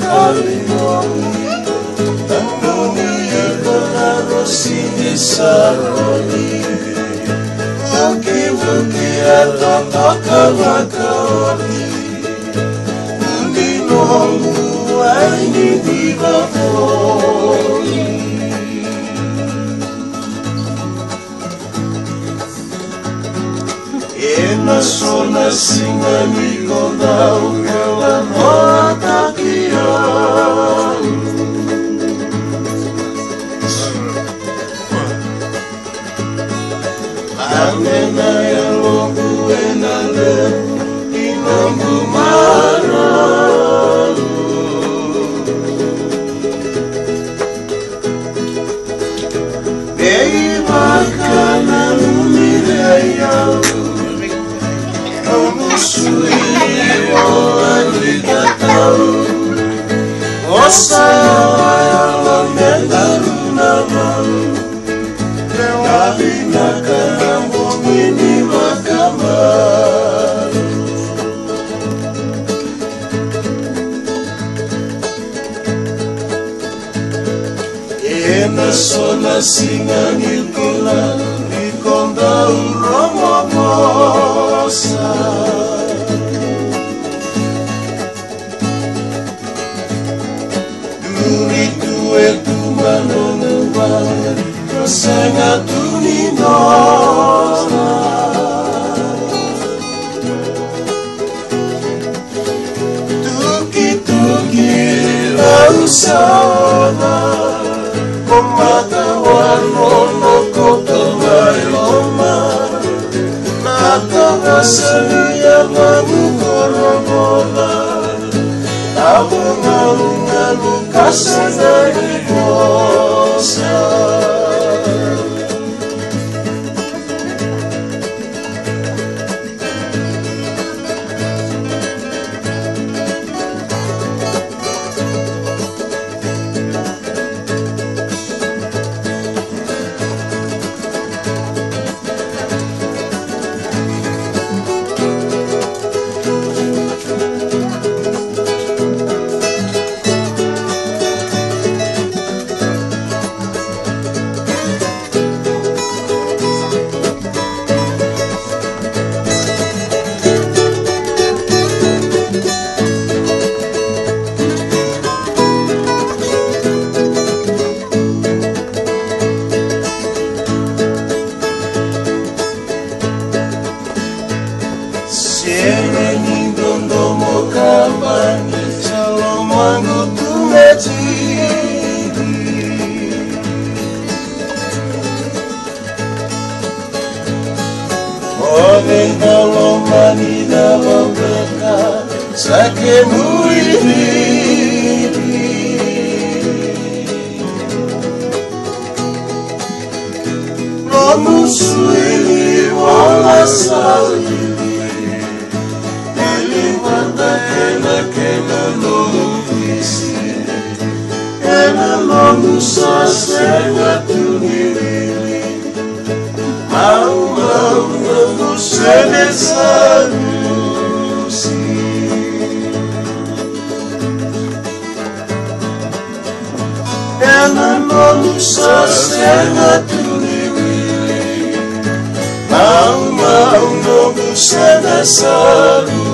Kalimoni Andoni Ekona Rosini Saroni Vuki Vuki Atotoka Wakaoni Uninomu Aini Diva Foni Ena sona singa Nikona Ukela Moatakia Amena ya lobu enale Inombu maralu Bei makana lumireyalu Omusui o aligatau Osaya ya mendaru namalu Kabina kanamu mini makamaru Ena sona singa nikola Nikonda uromo mosa Duri tue tu manonuwa Sanga tuninona Tuki tuki lausana Komata wanono koto mailoma Nata wasania mamu korobola Abu ngalu kasana ikosa Sake muiri Nomu suili wala saili Eli manda kena nomu visi Ena nomu sasenga tunirili Mau nomu sene salusi Ena nomu sasenga tunirili Mau nomu sene salusi